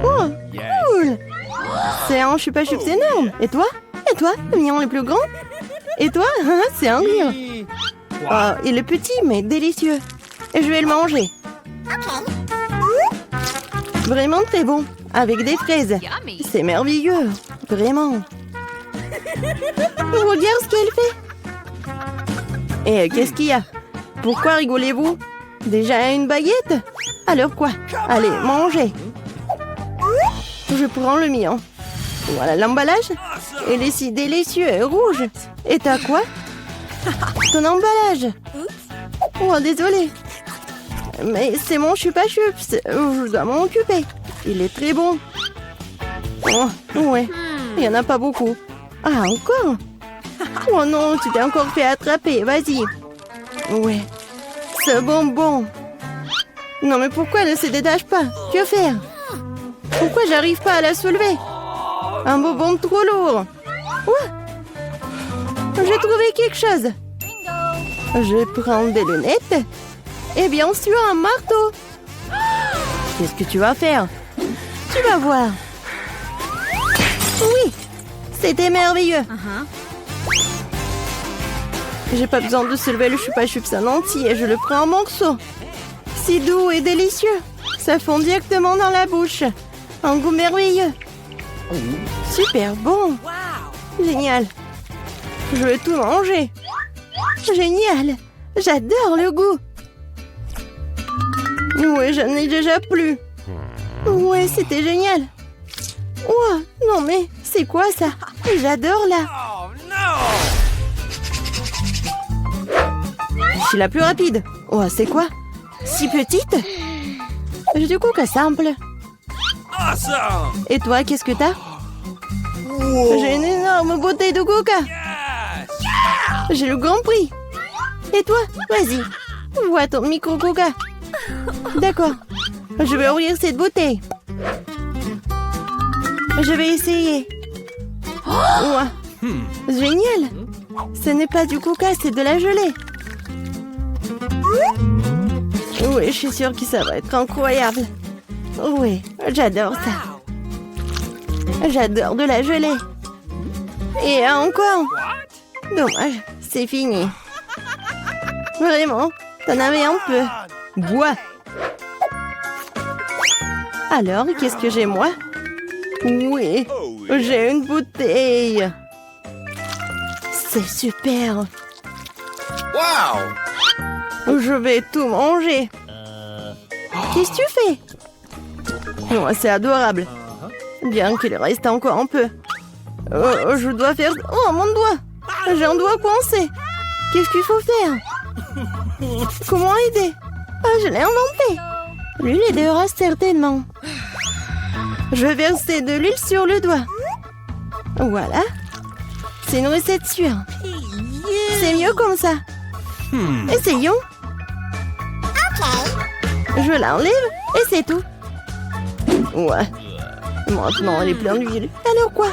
Oh, cool. C'est un chupa chups énorme. Et toi? Et toi? Le mignon le plus grand? Et toi? C'est un rire. Oh, il est petit, mais délicieux. Et je vais le manger. Vraiment très bon. Avec des fraises. C'est merveilleux. Vraiment. Regarde ce qu'elle fait. Et qu'est-ce qu'il y a? Pourquoi rigolez-vous? Déjà une baguette? Alors quoi? Allez, mangez. Je prends le mien. Voilà l'emballage. Il est si délicieux et rouge. Et t'as quoi? Ton emballage. Oh, désolé. Mais c'est mon chupa chups. Je dois m'en occuper. Il est très bon. Oh, ouais. Il n'y en a pas beaucoup. Ah, encore? Oh non, tu t'es encore fait attraper. Vas-y. Ouais. Ce bonbon. Non, mais pourquoi elle ne se détache pas? Que faire? Pourquoi j'arrive pas à la soulever? Un bonbon trop lourd. Ouais. J'ai trouvé quelque chose. Je prends des lunettes. Et bien sûr, un marteau. Qu'est-ce que tu vas faire? Tu vas voir. Oui, c'était merveilleux. J'ai pas besoin de soulever le chupa chups en entier. Je le prends en morceaux. Si doux et délicieux. Ça fond directement dans la bouche. Un goût merveilleux. Super bon. Génial. Je veux tout manger. Génial. J'adore le goût. Ouais, j'en ai déjà plus. Ouais, c'était génial. Oh, non mais, c'est quoi ça? J'adore là. Je suis la plus rapide. Oh, c'est quoi? Si petite? J'ai du coca simple. Et toi, qu'est-ce que t'as? J'ai une énorme bouteille de coca. J'ai le grand prix. Et toi? Vas-y. Vois ton micro coca. D'accord. Je vais ouvrir cette bouteille. Je vais essayer. Oh, génial. Ce n'est pas du coca, c'est de la gelée. Oui, je suis sûre que ça va être incroyable. Oui, j'adore ça. J'adore de la gelée. Et encore. Dommage, c'est fini. Vraiment, t'en avais un peu. Bois. Alors, qu'est-ce que j'ai moi? Oui, j'ai une bouteille. C'est super. Wow! Je vais tout manger. Qu'est-ce que tu fais? Oh, c'est adorable. Bien qu'il reste encore un peu. Je dois faire... Oh, mon doigt! J'ai un doigt coincé. Qu'est-ce qu'il faut faire? Comment aider? Ah, je l'ai inventé. L'huile aidera certainement. Je vais verser de l'huile sur le doigt. Voilà. C'est une recette sûre. C'est mieux comme ça. Essayons. Je l'enlève et c'est tout. Ouais. Maintenant, elle est pleine d'huile. Alors quoi?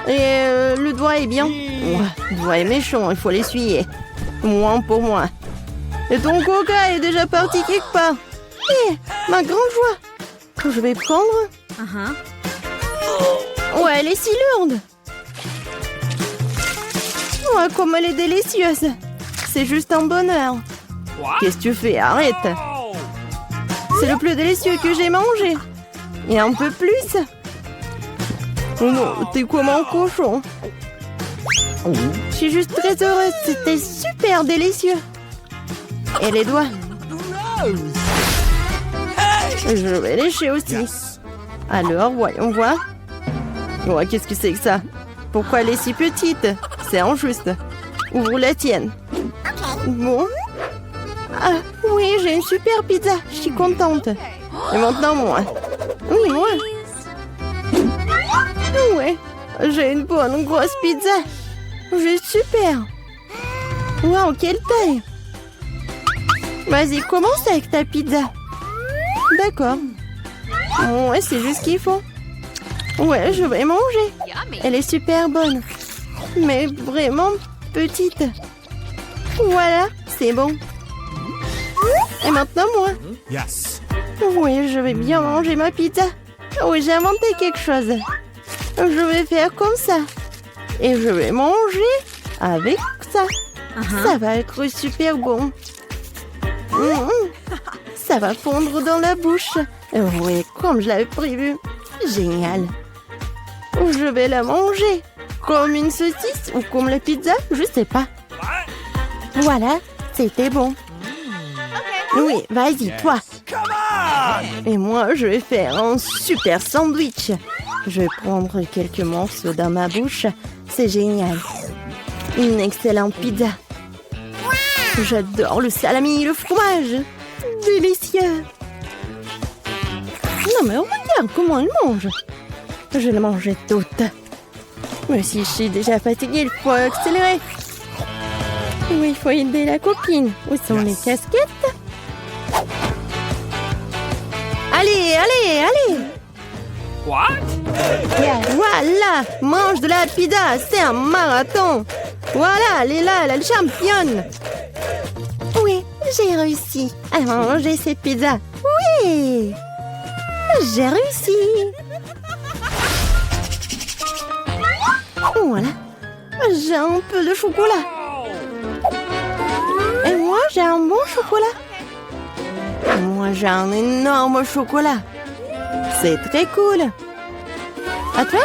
Et le doigt est bien. Ouais, le doigt est méchant, il faut l'essuyer. Moins pour moi. Et ton coca est déjà parti quelque part. Hé, ma grande joie. Je vais prendre. Ouais, elle est si lourde. Ouais, comme elle est délicieuse. C'est juste un bonheur. Qu'est-ce que tu fais? Arrête. C'est le plus délicieux que j'ai mangé. Et un peu plus. Oh non, t'es comme un cochon. Je suis juste très heureuse. C'était super délicieux. Et les doigts? Je vais lécher aussi. Alors, voyons voir. Ouais, qu'est-ce que c'est que ça? Pourquoi elle est si petite? C'est injuste. Ouvre la tienne. Bon. Ah, oui, j'ai une super pizza. Je suis contente. Et maintenant, moi. Oui, moi. Ouais, j'ai une bonne grosse pizza. Juste super. Waouh, quelle taille. Vas-y, commence avec ta pizza. D'accord. Ouais, c'est juste ce qu'il faut. Ouais, je vais manger. Elle est super bonne. Mais vraiment petite. Voilà, c'est bon. Et maintenant, moi. Oui, je vais bien manger ma pizza. Oui, j'ai inventé quelque chose. Je vais faire comme ça. Et je vais manger avec ça. Ça va être super bon. Ça va fondre dans la bouche. Oui, comme je l'avais prévu. Génial. Je vais la manger. Comme une saucisse ou comme la pizza, je sais pas. Voilà, c'était bon. Oui, vas-y, toi. Et moi, je vais faire un super sandwich. Je vais prendre quelques morceaux dans ma bouche. C'est génial. Une excellente pizza. J'adore le salami et le fromage. Délicieux. Non mais regarde comment elle mange. Je la mangeais toute. Mais si je suis déjà fatiguée, il faut accélérer. Oui, il faut aider la copine. Où sont les casquettes? Allez, allez, allez! What? Voilà! Mange de la pizza, c'est un marathon! Voilà, elle est là, elle est la championne! Oui, j'ai réussi à manger cette pizza. Oui! J'ai réussi! Voilà. J'ai un peu de chocolat. Et moi, j'ai un bon chocolat. Et moi, j'ai un énorme chocolat. C'est très cool. À toi?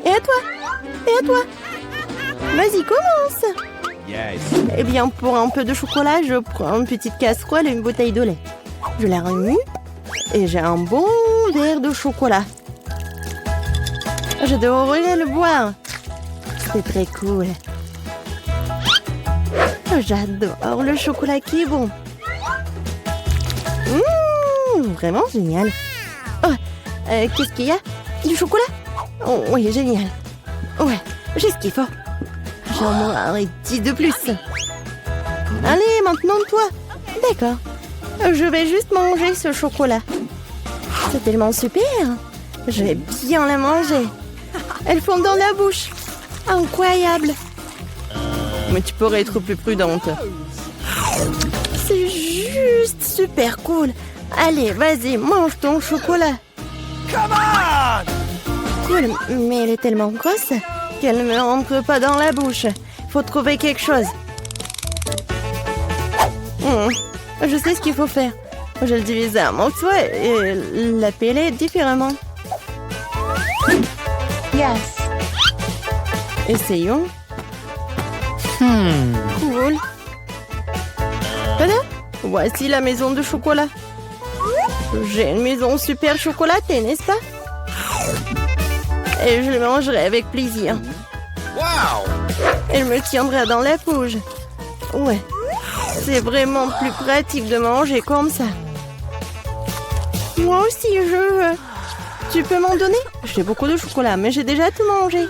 Et à toi? Et à toi? Vas-y, commence. Yes. Eh bien, pour un peu de chocolat, je prends une petite casserole et une bouteille de lait. Je la remue et j'ai un bon verre de chocolat. Je devrais le boire. C'est très cool. J'adore le chocolat qui est bon. Vraiment génial. Oh, qu'est-ce qu'il y a? Du chocolat? Oh, oui, génial. Ouais, j'ai ce qu'il faut. J'en mangerai 10 de plus. Allez, maintenant toi. D'accord. Je vais juste manger ce chocolat. C'est tellement super. Je vais bien la manger. Elle fond dans la bouche. Incroyable. Mais tu pourrais être plus prudente. C'est juste super cool. Allez, vas-y, mange ton chocolat. Come on! Cool, mais elle est tellement grosse qu'elle ne me rentre pas dans la bouche. Faut trouver quelque chose. Je sais ce qu'il faut faire. Je le divise en morceaux et la peler différemment. Yes. Essayons. Cool. Voilà. Voici la maison de chocolat. J'ai une maison super chocolatée, n'est-ce pas? Et je le mangerai avec plaisir. Wow! Elle me tiendra dans la bouche. Ouais. C'est vraiment plus pratique de manger comme ça. Moi aussi, je veux. Tu peux m'en donner? J'ai beaucoup de chocolat, mais j'ai déjà tout mangé.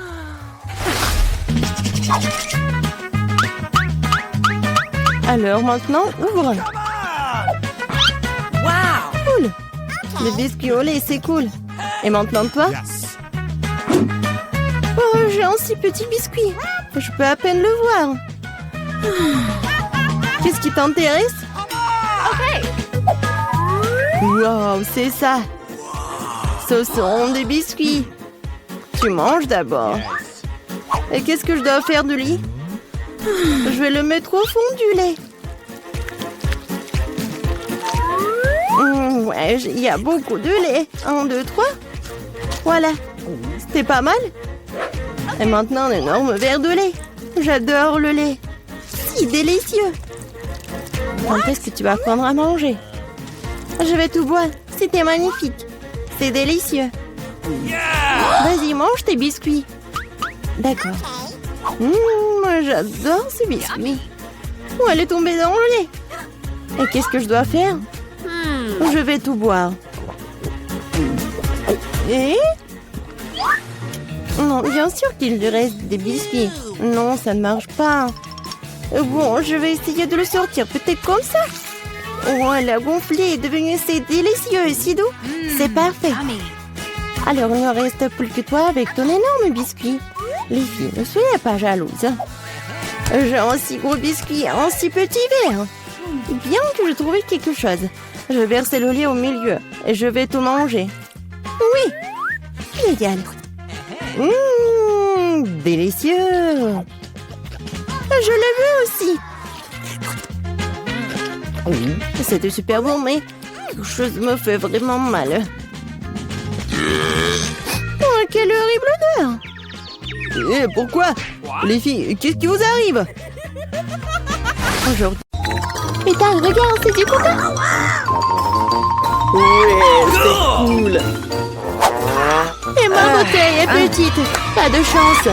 Alors maintenant, ouvre. Wow! Cool. Les biscuits au lait, c'est cool. Et maintenant, toi? Yes. Oh, j'ai un si petit biscuit. Je peux à peine le voir. Qu'est-ce qui t'intéresse? Wow, c'est ça. Ce sont des biscuits. Tu manges d'abord. Yes. Et qu'est-ce que je dois faire de lui? Je vais le mettre au fond du lait. Ouais, il y a beaucoup de lait. 1, 2, 3. Voilà. C'était pas mal. Et maintenant, un énorme verre de lait. J'adore le lait. Si délicieux. Quand est-ce que tu vas prendre à manger? Je vais tout boire. C'était magnifique. C'est délicieux. Yeah! Vas-y, mange tes biscuits. D'accord. Moi, j'adore ces biscuits. Oh, elle est tombée dans le lait. Et qu'est-ce que je dois faire? Je vais tout boire. Et... Non, bien sûr qu'il lui reste des biscuits. Non, ça ne marche pas. Bon, je vais essayer de le sortir. Peut-être comme ça. Oh, elle a gonflé, est devenu assez délicieux et si doux. C'est parfait. Alors, il ne reste plus que toi avec ton énorme biscuit. Les filles, ne soyez pas jalouses. J'ai un si gros biscuit, un si petit verre. Bien que je trouvais quelque chose. Je vais verser le lait au milieu et je vais tout manger. Oui, génial. Délicieux. Je l'ai vu aussi. C'était super bon, mais quelque chose me fait vraiment mal. Oh, quelle horrible odeur! Pourquoi? Les filles, qu'est-ce qui vous arrive? Aujourd'hui. Ethan, regarde, c'est du coca! Ouais, c'est cool! Et ma bouteille est petite, pas de chance!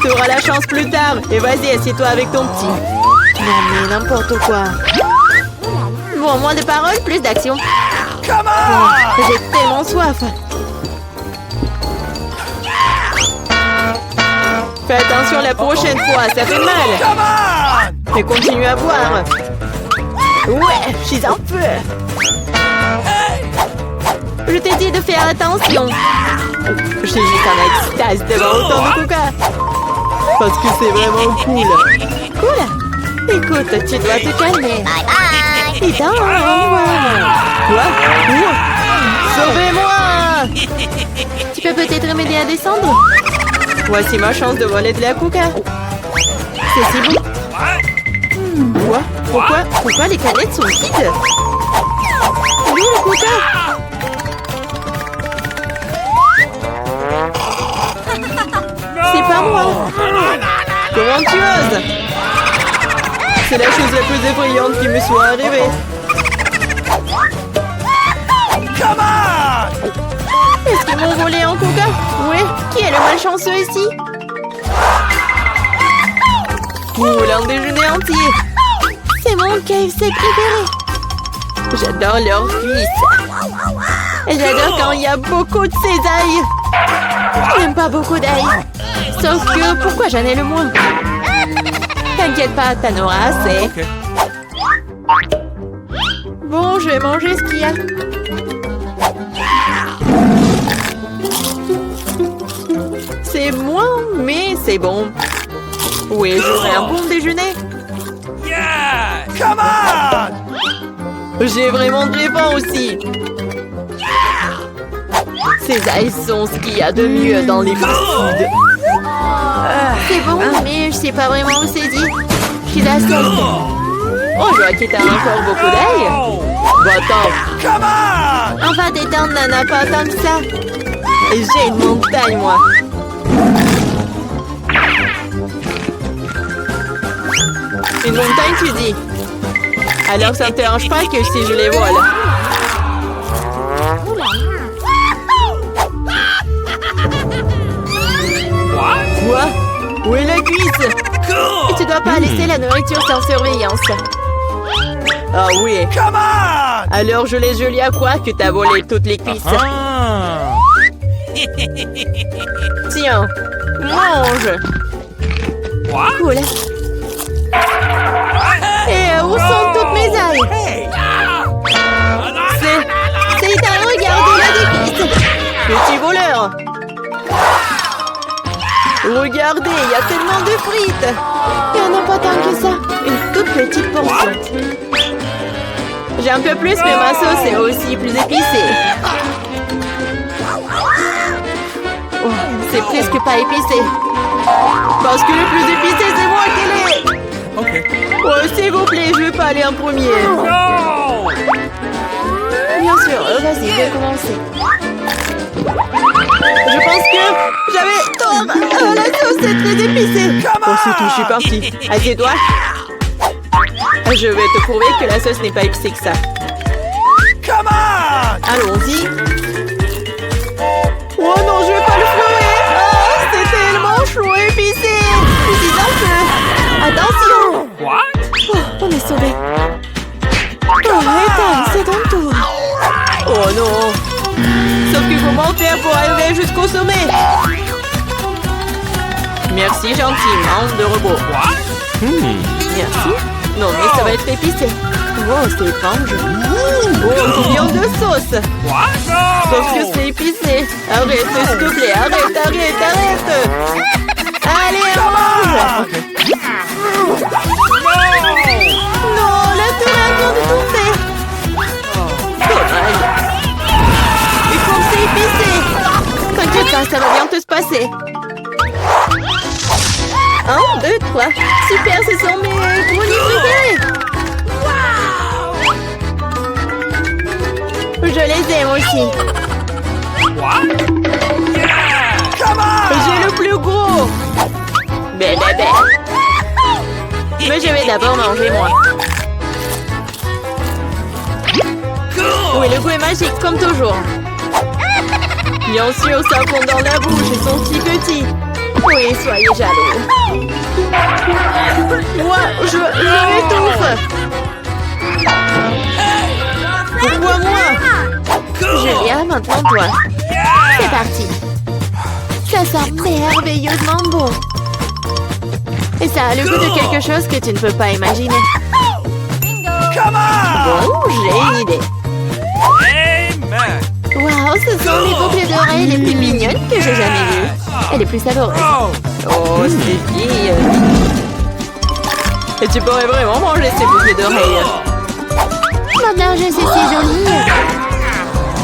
Tu auras la chance plus tard, et vas-y, assieds-toi avec ton petit. Non mais n'importe quoi. Bon, moins de paroles, plus d'action. J'ai tellement soif. Fais attention la prochaine fois, ça fait mal. Et continue à boire. Ouais, je suis un peu. Je t'ai dit de faire attention. Je suis juste en extase devant autant de coca. Parce que c'est vraiment cool. Cool. Écoute, tu dois te calmer. Bye bye. Et dans Quoi? Sauvez-moi! Tu peux peut-être m'aider à descendre? Voici ma chance de voler de la coca. C'est si bon. Quoi? Pourquoi les canettes sont vides? Où est le coca? C'est pas moi. Comment tu oses? C'est la chose la plus effrayante qui me soit arrivée. Est-ce qu'ils m'ont volé en coca? Oui. Qui est le malchanceux ici? L'un déjeuner entier. C'est mon KFC préféré. J'adore leurs cuisses. Et j'adore quand il y a beaucoup de cisailles. Je n'aime pas beaucoup d'ail. Sauf que, pourquoi j'en ai le moins? T'inquiète pas, t'en auras assez. Okay. Bon, je vais manger ce qu'il y a. C'est moins, mais c'est bon. Oui, j'aurai un bon déjeuner. Yeah! Come on! J'ai vraiment très faim aussi. Ces ailes sont ce qu'il y a de mieux dans les fast-foods. C'est bon, mais je sais pas vraiment où c'est dit. Je suis la seule. Oh, je vois que t'as encore beaucoup d'ail. Bon, attends. Come on! On va détendre, Nana, pas tant que ça. J'ai une montagne, moi. Une montagne, tu dis? Alors ça ne te dérange pas que si je les vole? Quoi? Où est la cuisse? Et tu dois pas laisser la nourriture sans surveillance. Ah oui. Come on! Alors je laisse Julia croire que t'as volé toutes les cuisses. Tiens, mange. Cool. Et où sont toutes mes ailes? C'est Ethan, regardez-la des cuisses. Petit voleur. Regardez, il y a tellement de frites. Il n'y en a pas tant que ça. Une toute petite portion. J'ai un peu plus, mais ma sauce est aussi plus épicée. Oh, c'est presque pas épicé. Parce que le plus épicé, c'est moi qui l'ai. Ok. Oh, s'il vous plaît, je veux pas aller en premier. No! Bien sûr, vas-y, je vais commencer. Je pense que j'avais tort. La sauce est très épicée. Oh, c'est tout, je suis partie. Assieds-toi. Je vais te prouver que la sauce n'est pas épicée que ça. Come on! Allons-y. Oh non, je vais pas le flouer. Oh, c'est tellement chaud et épicé. Dis donc que... Attention. What? Oh, on est sauvés. Oh, Ethan, c'est ton tour. Oh non. Sauf que comment faire pour arriver jusqu'au sommet? Merci, gentil, manche de robot. Merci. Non, mais ça va être épicé. Oh, c'est étrange. Oh, combien de sauce. What? No! Sauf que c'est épicé. Arrête, s'il te plaît. Arrête. Allez, mange. Non, la tour vient de tomber. tout se passer. 1, 2, 3. Super, ce sont mes brownies préférés. Je les aime aussi. What? Yeah! Come on! J'ai le plus gros. Bébé. Mais je vais d'abord manger, moi. Oui, le goût est magique, comme toujours. Bien sûr, ça fond dans la bouche, ils sont si petits. Oui, soyez jaloux. Moi, je m'étouffe. Pourquoi moi? Julia, maintenant toi. C'est parti. Ça sent merveilleusement bon. Et ça a le goût de quelque chose que tu ne peux pas imaginer. Come on! Bon, j'ai une idée. Amen! Waouh, ce sont les boucles d'oreilles les plus mignonnes que j'ai jamais vues. Et les plus savoureuses. Oh! Oh, c'est fille. Et tu pourrais vraiment manger ces boucles d'oreilles. Maintenant, je sais, c'est joli.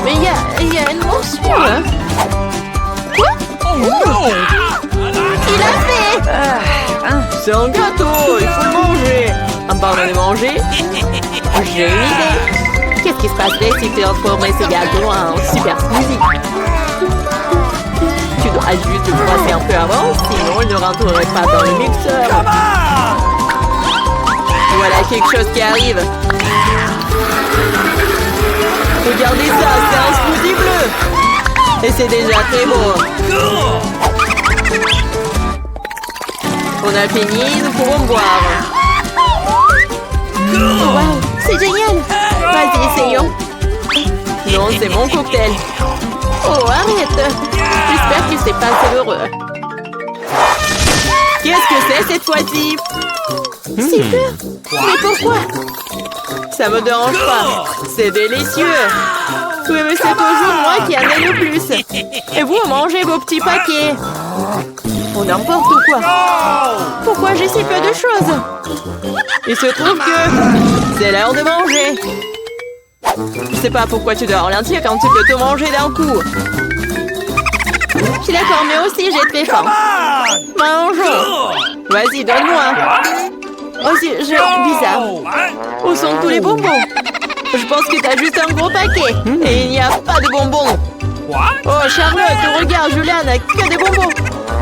Mais il y a une morsure. Quoi? Oh no! Il a fait! C'est un gâteau, il faut le manger. En parlant de manger, j'ai une idée. Qu'est-ce qui se passerait si tu transformais ces gâteaux en super smoothie? Tu dois juste le brasser un peu avant, sinon il ne rentrerait pas dans le mixeur. Come on! Voilà quelque chose qui arrive. Regardez ça, c'est un smoothie bleu. Et c'est déjà très beau. Cool! On a fini, nous pouvons boire. Wow, c'est génial. Vas-y, essayons. Non, c'est mon cocktail. Oh, arrête. J'espère que c'est pas savoureux. Qu'est-ce que c'est cette fois-ci? Super. Mais pourquoi? Ça me dérange pas. C'est délicieux. Oui, mais c'est toujours moi qui en ai le plus. Et vous mangez vos petits paquets. Oh, n'importe quoi. Pourquoi j'ai si peu de choses? Il se trouve que c'est l'heure de manger. Je sais pas pourquoi tu dois ralentir quand tu peux tout manger d'un coup. Je suis d'accord, mais aussi j'ai très faim. Mangeons. Vas-y, donne-moi. Oh, c'est bizarre. Où sont tous les bonbons? Je pense que t'as juste un gros paquet. Et il n'y a pas de bonbons. Oh, Charlotte, regarde, Julia n'a que des bonbons.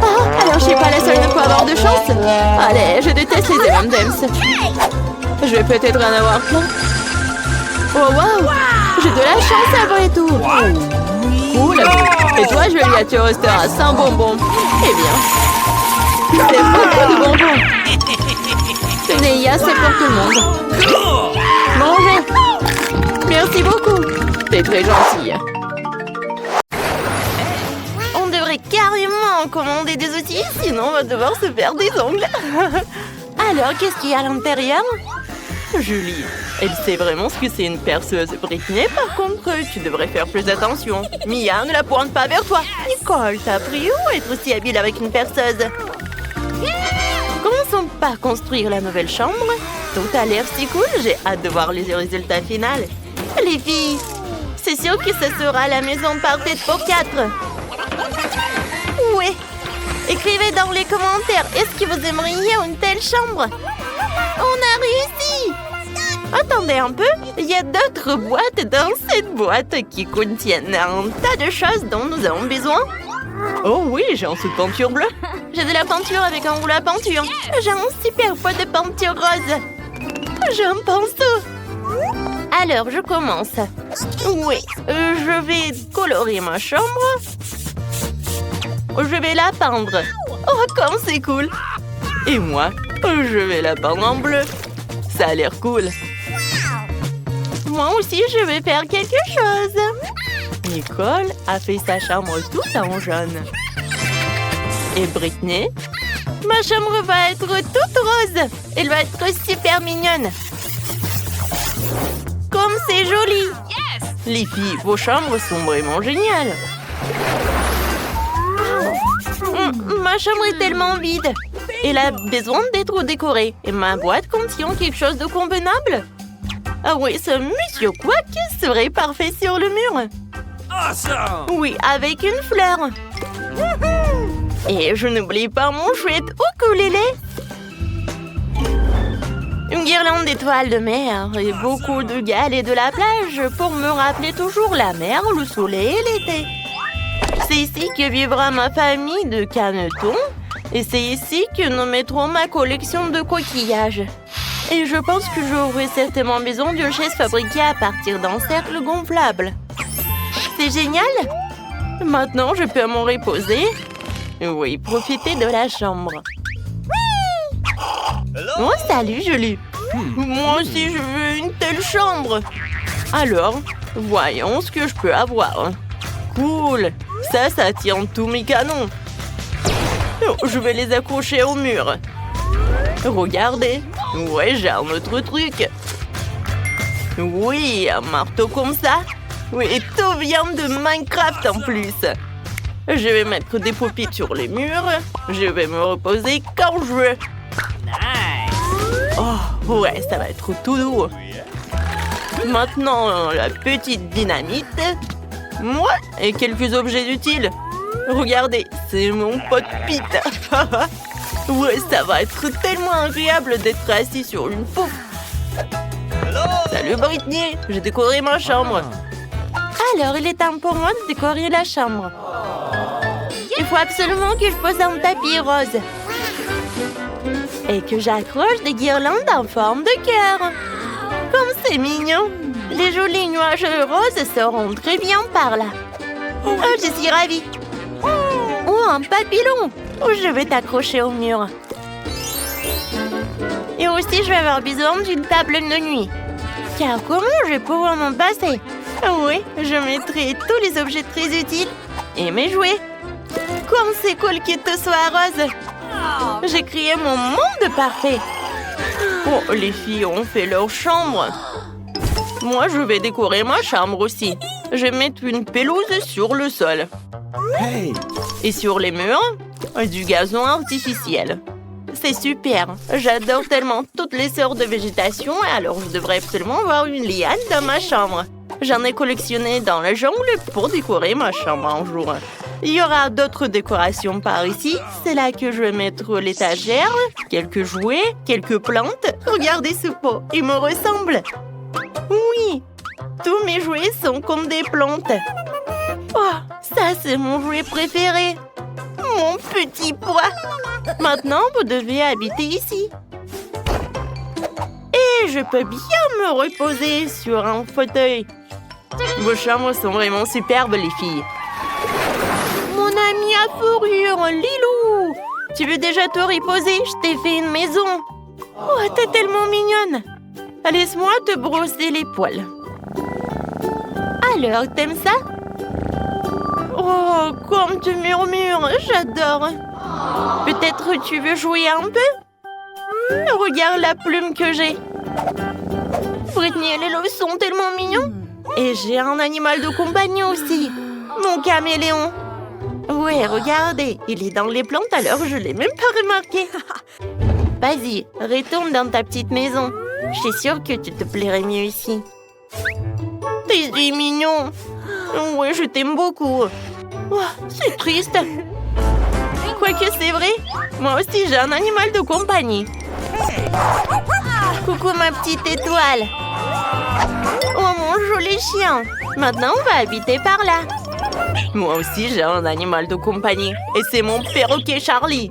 Ah, alors je suis pas la seule pour avoir de chance. Allez, je déteste les M&M's. Je vais peut-être en avoir plein. Oh, waouh! J'ai de la chance après tout. Cool. Et toi, Julia, tu resteras sans bonbons. Eh bien, c'est beaucoup de bonbons. Tenez, il y a assez pour tout le monde. Mangez. Merci beaucoup. T'es très gentille. On devrait carrément commander des outils, sinon on va devoir se faire des ongles. Alors, qu'est-ce qu'il y a à l'intérieur? Julie, elle sait vraiment ce que c'est une perceuse. Britney, par contre, tu devrais faire plus attention. Mia, ne la pointe pas vers toi. Nicole, t'as appris où être aussi habile avec une perceuse? Commençons par construire la nouvelle chambre. Tout a l'air si cool, j'ai hâte de voir les résultats finaux. Les filles, c'est sûr que ce sera la maison parfaite pour 4. Ouais. Écrivez dans les commentaires, est-ce que vous aimeriez une telle chambre? On a réussi! Attendez un peu, il y a d'autres boîtes dans cette boîte qui contiennent un tas de choses dont nous avons besoin. Oh oui, j'ai un sou de peinture bleue. J'ai de la peinture avec un rouleau à peinture. J'ai un super pot de peinture rose. J'ai un pinceau. Alors, je commence. Oui, je vais colorer ma chambre. Je vais la peindre. Oh, comme c'est cool. Et moi, je vais la peindre en bleu. Ça a l'air cool. Moi aussi, je vais faire quelque chose. Nicole a fait sa chambre toute en jaune. Et Britney? Ma chambre va être toute rose. Elle va être super mignonne. Comme c'est joli. Les filles, vos chambres sont vraiment géniales. Ma chambre est tellement vide. Elle a besoin d'être décorée. Et ma boîte contient quelque chose de convenable. Ah oui, ce monsieur Quack serait parfait sur le mur. Awesome! Oui, avec une fleur. Et je n'oublie pas mon chouette ukulélé. Une guirlande d'étoiles de mer et beaucoup de galets de la plage pour me rappeler toujours la mer, le soleil et l'été. C'est ici que vivra ma famille de canetons et c'est ici que nous mettrons ma collection de coquillages. Et je pense que j'aurai certainement besoin d'une chaise fabriquée à partir d'un cercle gonflable. C'est génial! Maintenant, je peux m'en reposer. Oui, profiter de la chambre. Oh, salut, Julie. Moi aussi, je veux une telle chambre. Alors, voyons ce que je peux avoir. Cool. Ça tient tous mes canons. Oh, je vais les accrocher au mur. Regardez. Ouais, j'ai un autre truc. Oui, un marteau comme ça. Oui, et tout vient de Minecraft en plus. Je vais mettre des pupitres sur les murs. Je vais me reposer quand je veux. Oh, ouais, ça va être tout doux. Maintenant, la petite dynamite. Moi, et quelques objets utiles. Regardez, c'est mon pote Pete. Ouais, ça va être tellement agréable d'être assis sur une poupe. Salut Britney, j'ai décoré ma chambre. Alors, il est temps pour moi de décorer la chambre. Il faut absolument que je pose un tapis rose. Et que j'accroche des guirlandes en forme de cœur. Comme c'est mignon. Les jolis nuages roses seront très bien par là. Oh, je suis ravie. Oh, un papillon. Oh, je vais t'accrocher au mur. Et aussi, je vais avoir besoin d'une table de nuit. Car comment je vais pouvoir m'en passer? Oui, je mettrai tous les objets très utiles et mes jouets. Comme c'est cool que tout soit rose. J'ai créé mon monde parfait. Oh, les filles ont fait leur chambre. Moi, je vais décorer ma chambre aussi. Je vais mettre une pelouse sur le sol. Et sur les murs, du gazon artificiel. C'est super. J'adore tellement toutes les sortes de végétation, alors je devrais absolument avoir une liane dans ma chambre. J'en ai collectionné dans la jungle pour décorer ma chambre un jour. Il y aura d'autres décorations par ici. C'est là que je vais mettre l'étagère, quelques jouets, quelques plantes. Regardez ce pot, il me ressemble. Oui, tous mes jouets sont comme des plantes. Oh, ça c'est mon jouet préféré. Mon petit pois. Maintenant, vous devez habiter ici. Et je peux bien me reposer sur un fauteuil. Vos chambres sont vraiment superbes, les filles. Mon ami à fourrure, Lilou. Tu veux déjà te reposer? Je t'ai fait une maison. Oh, t'es tellement mignonne. Laisse-moi te brosser les poils. Alors, t'aimes ça? Oh, comme tu murmures, j'adore. Peut-être tu veux jouer un peu? Regarde la plume que j'ai. Britney et Lilo sont tellement mignons. Et j'ai un animal de compagnie aussi. Mon caméléon. Ouais, regardez, il est dans les plantes alors je l'ai même pas remarqué. Vas-y, retourne dans ta petite maison. Je suis sûre que tu te plairais mieux ici. T'es mignon. Ouais, je t'aime beaucoup. Oh, c'est triste. Quoique c'est vrai, moi aussi j'ai un animal de compagnie. Coucou ma petite étoile. Oh mon joli chien. Maintenant on va habiter par là. Moi aussi j'ai un animal de compagnie. Et c'est mon perroquet Charlie.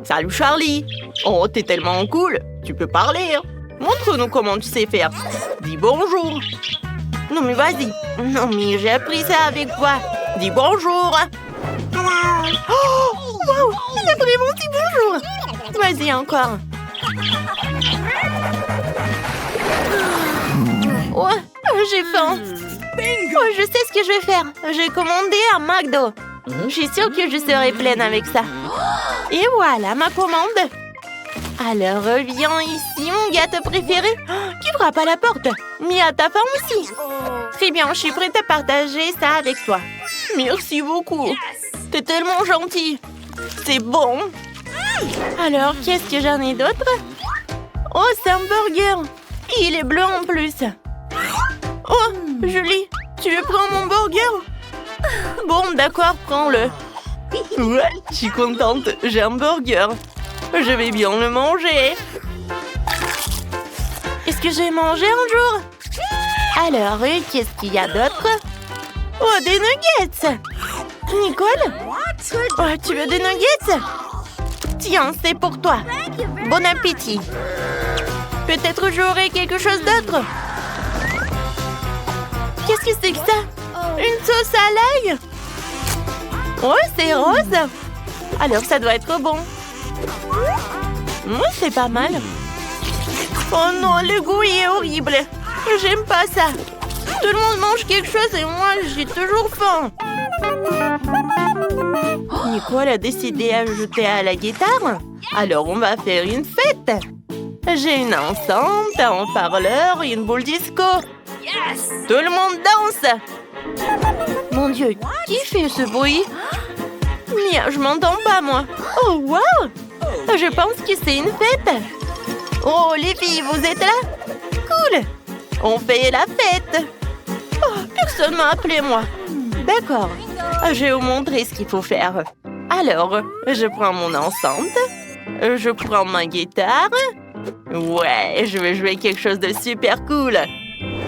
Salut Charlie. Oh t'es tellement cool. Tu peux parler hein. Montre-nous comment tu sais faire. Dis bonjour. Non mais vas-y. Non mais j'ai appris ça avec toi. Dis bonjour. Oh, wow, il a vraiment dit bonjour. Vas-y encore. Oh, j'ai faim. Oh, je sais ce que je vais faire. J'ai commandé un McDo. Je suis sûre que je serai pleine avec ça. Et voilà ma commande. Alors, viens ici, mon gâteau préféré. Qui frappe à la porte? Mia, ta faim aussi? Très bien, je suis prête à partager ça avec toi. Merci beaucoup. T'es tellement gentil. C'est bon. Alors, qu'est-ce que j'en ai d'autre? Oh, c'est un burger. Il est bleu en plus. Oh, Julie, tu veux prendre mon burger? Bon, d'accord, prends-le. Ouais, je suis contente. J'ai un burger. Je vais bien le manger. Est-ce que j'ai mangé un jour? Alors, qu'est-ce qu'il y a d'autre? Oh, des nuggets! Nicole? Oh, tu veux des nuggets? Tiens, c'est pour toi. Bon appétit. Peut-être j'aurai quelque chose d'autre. Qu'est-ce que c'est que ça? Une sauce à l'ail? Oh, c'est rose. Alors, ça doit être bon. C'est pas mal. Oh non, le goût est horrible. J'aime pas ça. Tout le monde mange quelque chose et moi, j'ai toujours faim. Nicole a décidé d'ajouter à la guitare. Alors, on va faire une fête. J'ai une enceinte, un haut-parleur et une boule disco. Tout le monde danse. Mon Dieu, qui fait ce bruit? Mia, je m'entends pas, moi. Oh, wow! Je pense que c'est une fête. Oh, les filles, vous êtes là? Cool! On fait la fête. Oh, personne m'a appelé, moi. D'accord. Je vais vous montrer ce qu'il faut faire. Alors, je prends mon enceinte. Je prends ma guitare. Ouais, je vais jouer quelque chose de super cool.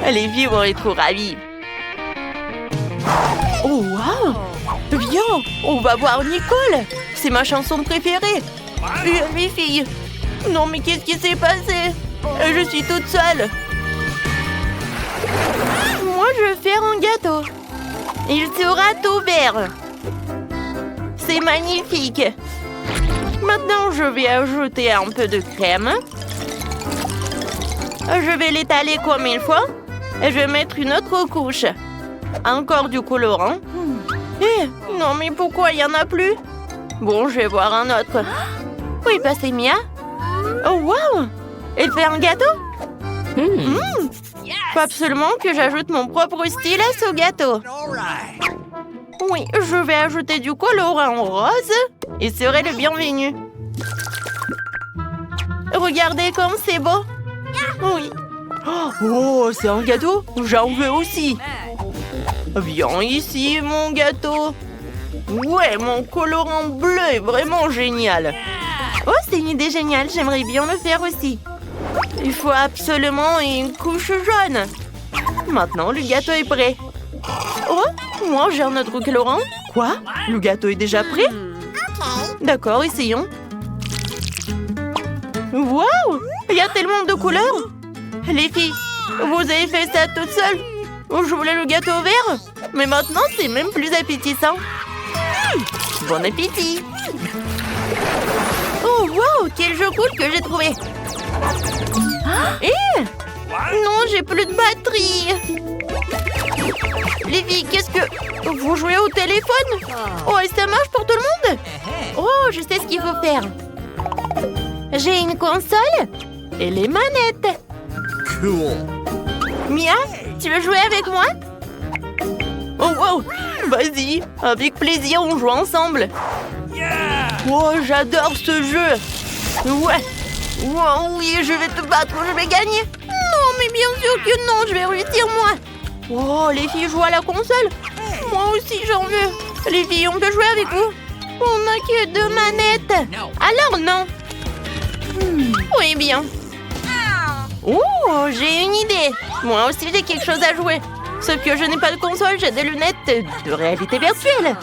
Les filles vont être trop ravies. Oh, wow! Viens, on va voir Nicole. C'est ma chanson préférée. Les filles. Non, mais qu'est-ce qui s'est passé? Je suis toute seule. Moi, je vais faire un gâteau. Il sera tout vert. C'est magnifique. Maintenant, je vais ajouter un peu de crème. Je vais l'étaler comme il faut. Et je vais mettre une autre couche. Encore du colorant. Non, mais pourquoi il n'y en a plus? Bon, je vais voir un autre. Oui, bah c'est Mia. Oh, wow! Elle fait un gâteau? Faut absolument que j'ajoute mon propre stylet au gâteau. Oui, je vais ajouter du colorant rose. Et serait le bienvenu. Regardez comme c'est beau. Oui. Oh, c'est un gâteau? J'en veux aussi. Viens ici, mon gâteau. Ouais, mon colorant bleu est vraiment génial. Oh, c'est une idée géniale. J'aimerais bien le faire aussi. Il faut absolument une couche jaune. Maintenant, le gâteau est prêt. Oh, moi, j'ai un autre colorant. Quoi? Le gâteau est déjà prêt? D'accord, essayons. Waouh! Il y a tellement de couleurs. Les filles, vous avez fait ça toute seule? Je voulais le gâteau vert, mais maintenant, c'est même plus appétissant. Bon appétit! Oh, wow! Quel jeu cool que j'ai trouvé! Non, j'ai plus de batterie! Les filles, qu'est-ce que... Vous jouez au téléphone? Oh, et ça marche pour tout le monde? Oh, je sais ce qu'il faut faire. J'ai une console et les manettes. Cool. Mia, tu veux jouer avec moi? Oh, wow! Vas-y, avec plaisir, on joue ensemble. Oh, j'adore ce jeu. Ouais. Oh, oui, je vais te battre, je vais gagner. Non, mais bien sûr que non, je vais réussir moi. Oh, les filles jouent à la console. Moi aussi, j'en veux. Les filles, on peut jouer avec vous? On n'a que 2 manettes. Alors non. Oui, bien. Oh, j'ai une idée. Moi aussi, j'ai quelque chose à jouer. Sauf que je n'ai pas de console, j'ai des lunettes de réalité virtuelle.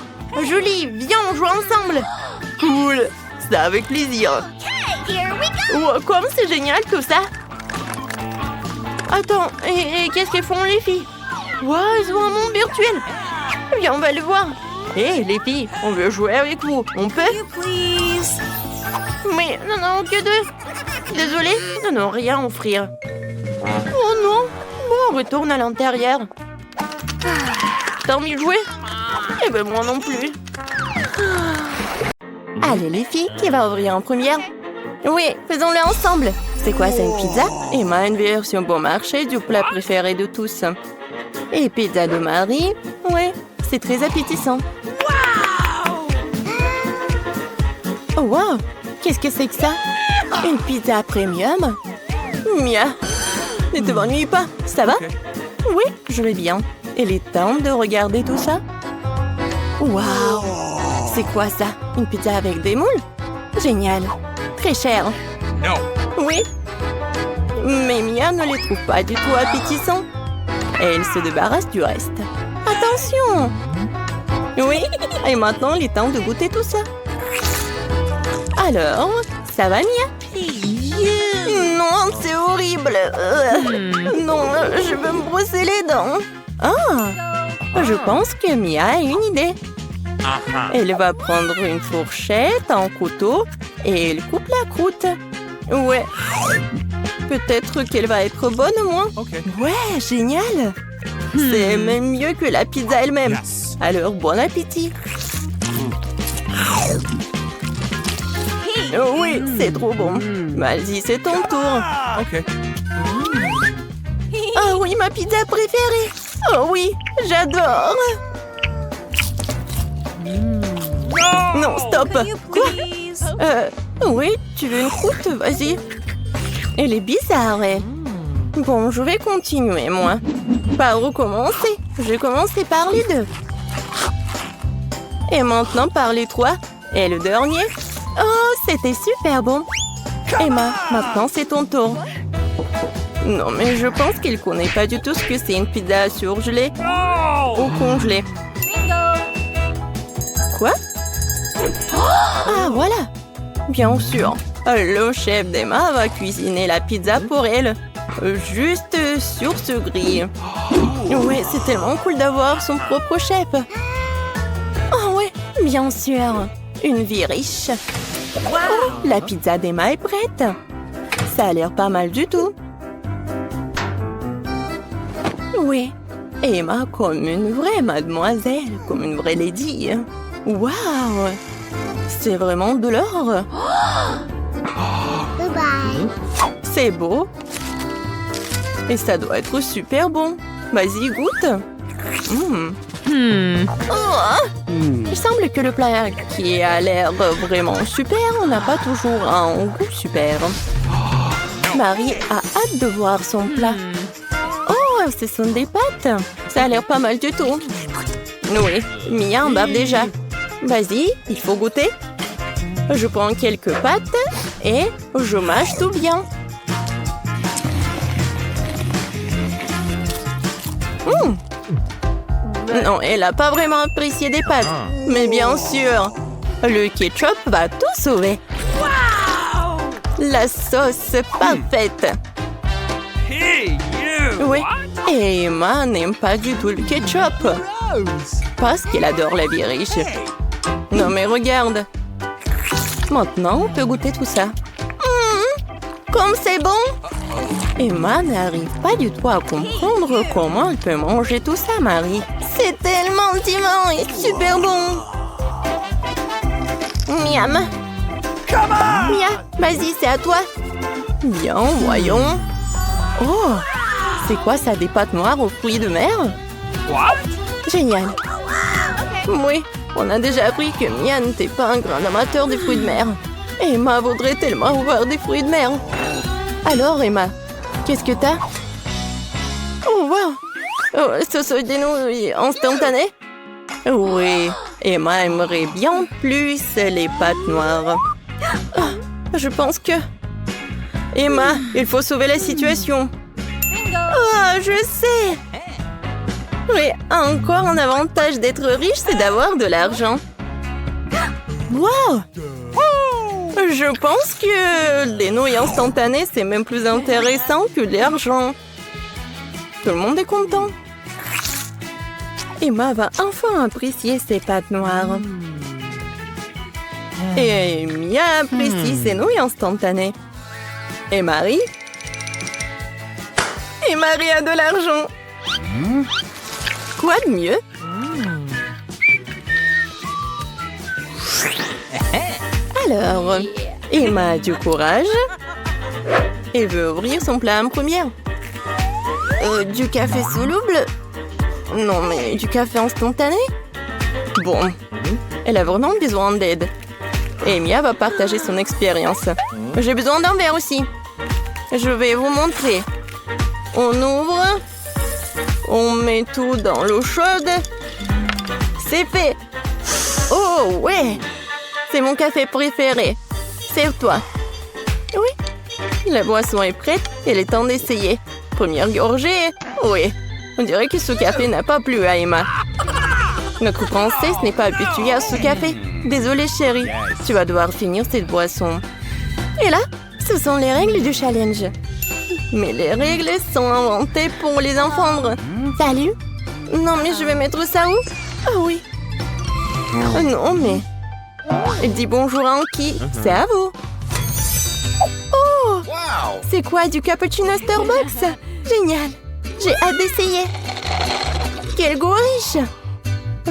Julie, viens, on joue ensemble. Cool, ça avec plaisir. Oh, comme c'est génial tout ça. Attends, et qu'est-ce qu'elles font les filles? Wow, ils ont un monde virtuel. Viens, on va le voir. Hé, les filles, on veut jouer avec vous. On peut? Mais non, que 2. Désolée, non, rien à offrir. Oh non. Bon, on retourne à l'intérieur. T'as envie de jouer? Eh ben moi non plus. Allez les filles, qui va ouvrir en première? Oui, faisons-le ensemble. C'est quoi, c'est une pizza? Emma, une version bon marché du plat préféré de tous. Et pizza de Marie? Oui, c'est très appétissant. Oh wow! Qu'est-ce que c'est que ça? Une pizza premium? Mia, ne te m'ennuie pas, ça va? Oui, je vais bien. Il est temps de regarder tout ça. Waouh! C'est quoi ça? Une pizza avec des moules? Génial. Très cher. No. Oui. Mais Mia ne les trouve pas du tout appétissants. Et elle se débarrasse du reste. Attention! Oui. Et maintenant, il est temps de goûter tout ça. Alors, ça va, Mia? Non, c'est horrible. Non, je veux me brosser les dents. Ah, je pense que Mia a une idée. Elle va prendre une fourchette, un couteau et elle coupe la croûte. Ouais. Peut-être qu'elle va être bonne au moins. Okay. Ouais, génial. C'est même mieux que la pizza elle-même. Yes. Alors, bon appétit. Oui, c'est trop bon. Vas-y, c'est ton tour. Okay. Oh oui, ma pizza préférée. Oh oui, j'adore. Non, stop. Quoi? Oui, tu veux une croûte? Vas-y. Elle est bizarre, elle. Bon, je vais continuer, moi. Par où commencer? Je vais commencer par les deux. Et maintenant par les trois. Et le dernier? Oh, c'était super bon. Emma, maintenant c'est ton tour. Non, mais je pense qu'elle connaît pas du tout ce que c'est une pizza surgelée ou congelée. Quoi? Ah, voilà. Bien sûr. Le chef d'Emma va cuisiner la pizza pour elle. Juste sur ce grill. Ouais, c'est tellement cool d'avoir son propre chef. Oh ouais, bien sûr. Une vie riche. Oh, la pizza d'Emma est prête. Ça a l'air pas mal du tout. Oui, Emma comme une vraie mademoiselle, comme une vraie lady. Waouh! C'est vraiment de l'or. C'est beau. Et ça doit être super bon. Vas-y, goûte. Oh, il semble que le plat qui a l'air vraiment super n'a pas toujours un goût super. Marie a hâte de voir son plat. Oh, ce sont des pâtes. Ça a l'air pas mal du tout. Oui, Mia en bave déjà. Vas-y, il faut goûter. Je prends quelques pâtes et je mâche tout bien. Non, elle n'a pas vraiment apprécié des pâtes. Mais bien sûr, le ketchup va tout sauver. La sauce parfaite. Hey, you! Oui, What? et Emma n'aime pas du tout le ketchup. Parce qu'elle adore la vie riche. Non mais regarde. Maintenant, on peut goûter tout ça. Comme c'est bon! Emma n'arrive pas du tout à comprendre comment elle peut manger tout ça, Marie. C'est tellement divin et super bon! Miam! Mia, vas-y, c'est à toi! Bien, voyons. Oh! C'est quoi ça, des pâtes noires aux fruits de mer? What? Génial! Oui, on a déjà appris que Mia n'était pas un grand amateur des fruits de mer. Emma voudrait tellement avoir des fruits de mer. Alors, Emma, qu'est-ce que t'as? Oh, wow! Oh, ce sont des nouilles instantanées? Oui, Emma aimerait bien plus les pâtes noires. Ah, je pense que... Emma, il faut sauver la situation. Oh, je sais! Oui, encore un avantage d'être riche, c'est d'avoir de l'argent. Wow! Je pense que les nouilles instantanées, c'est même plus intéressant que l'argent. Tout le monde est content. Emma va enfin apprécier ses pâtes noires. Et Mia apprécie ses nouilles instantanées. Et Marie? Et Marie a de l'argent. Quoi de mieux? Alors, Emma a du courage et veut ouvrir son plat en première. Du café soluble? Non, mais du café instantané? Bon, elle a vraiment besoin d'aide. Et Mia va partager son expérience. J'ai besoin d'un verre aussi. Je vais vous montrer. On ouvre. On met tout dans l'eau chaude. C'est fait. Oh, Oh ouais, c'est mon café préféré. Serve-toi. Oui, la boisson est prête. Il est temps d'essayer. Première gorgée. Oui, on dirait que ce café n'a pas plu à Emma. Notre princesse n'est pas habituée à ce café. Désolée chérie, tu vas devoir finir cette boisson. Et là, ce sont les règles du challenge. Mais les règles sont inventées pour les enfants. Salut. Non mais je vais mettre ça où? Ah oui. Non mais... Dis bonjour à Anki, c'est à vous. Oh, c'est quoi, du cappuccino Starbucks? Génial, j'ai hâte d'essayer. Quel goût riche.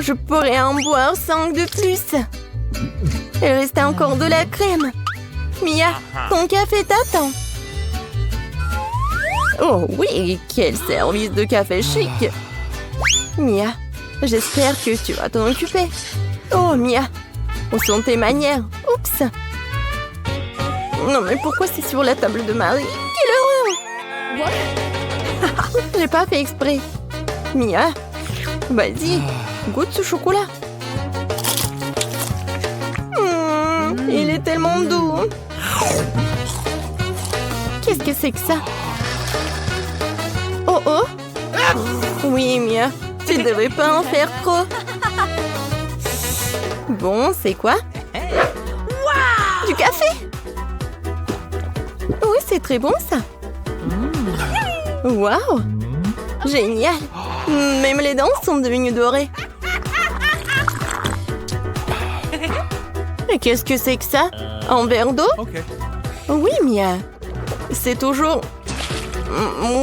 Je pourrais en boire 5 de plus. Il reste encore de la crème. Mia, ton café t'attend. Oh oui, quel service de café chic. Mia, j'espère que tu vas t'en occuper. Oh Mia, où sont tes manières? Oups. Non mais pourquoi c'est sur la table de Marie? Quelle horreur. J'ai pas fait exprès. Mia, vas-y, goûte ce chocolat. Il est tellement doux. Qu'est-ce que c'est que ça? Oh oh. Oui Mia, tu devrais pas en faire trop. Bon, c'est quoi? Du café? Oui, c'est très bon ça. Waouh! Génial! Même les dents sont devenues dorées. Et qu'est-ce que c'est que ça? Un verre d'eau? Oui, Mia. C'est toujours...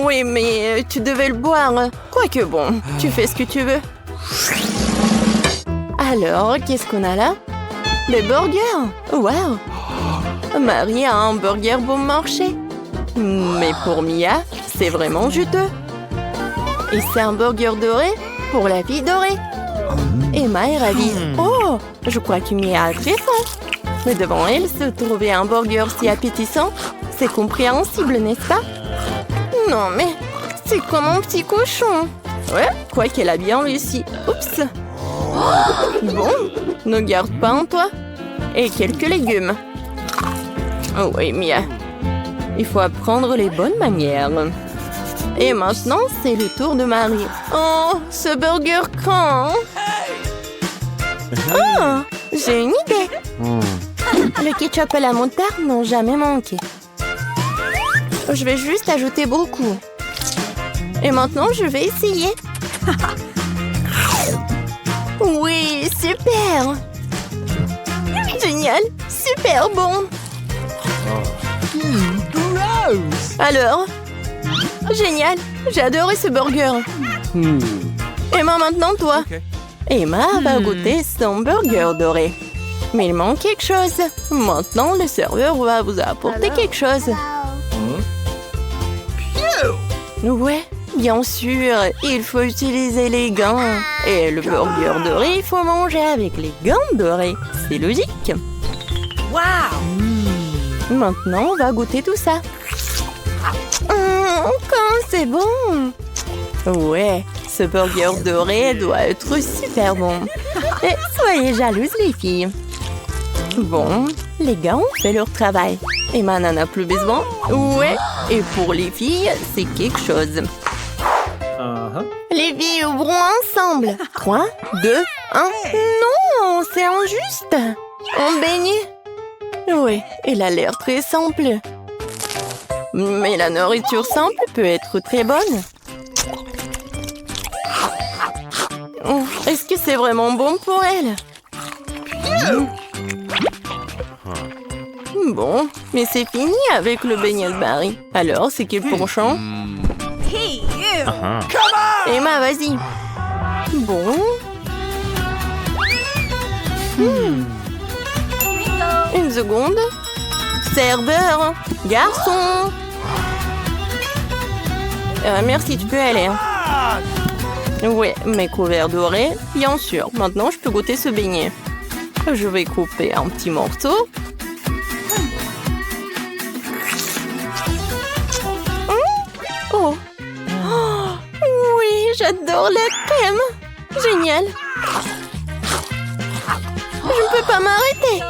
Oui, mais tu devais le boire. Quoique bon, tu fais ce que tu veux. Alors, qu'est-ce qu'on a là? Des burgers! Waouh! Marie a un burger bon marché. Mais pour Mia, c'est vraiment juteux. Et c'est un burger doré pour la fille dorée. Emma est ravie. Oh, je crois que Mia a très faim. Mais devant elle, se trouver un burger si appétissant, c'est compréhensible, n'est-ce pas? Non, mais c'est comme un petit cochon. Ouais, quoi qu'elle a bien réussi. Oups. Bon, ne garde pas en toi. Et quelques légumes. Oh oui, Mia. Il faut apprendre les bonnes manières. Et maintenant, c'est le tour de Marie. Oh, ce burger craint. Oh, j'ai une idée. Le ketchup et la moutarde n'ont jamais manqué. Je vais juste ajouter beaucoup. Et maintenant, je vais essayer. Oui, super. Génial, super bon. Alors, génial, j'ai adoré ce burger. Emma, maintenant toi. Emma va goûter son burger doré. Mais il manque quelque chose. Maintenant, le serveur va vous apporter quelque chose. Ouais, bien sûr, il faut utiliser les gants. Et le burger doré, il faut manger avec les gants dorés. C'est logique. Maintenant, on va goûter tout ça. Quand c'est bon. Ouais, ce burger doré doit être super bon. Et soyez jalouses, les filles. Bon, les gars ont fait leur travail. Emma n'en a plus besoin. Ouais, et pour les filles, c'est quelque chose. Les filles ouvrons ensemble. 3, 2, 1. Non, c'est injuste. On baigne. Oui, elle a l'air très simple. Mais la nourriture simple peut être très bonne. Est-ce que c'est vraiment bon pour elle? Bon, mais c'est fini avec le beignet de Marie. Alors, c'est quel penchant? Emma, vas-y. Bon. Une seconde. Serveur, garçon. Merci, tu peux aller. Ouais, mes couverts dorés, bien sûr. Maintenant, je peux goûter ce beignet. Je vais couper un petit morceau. Oh. Oui, j'adore la crème. Génial. pas m'arrêter.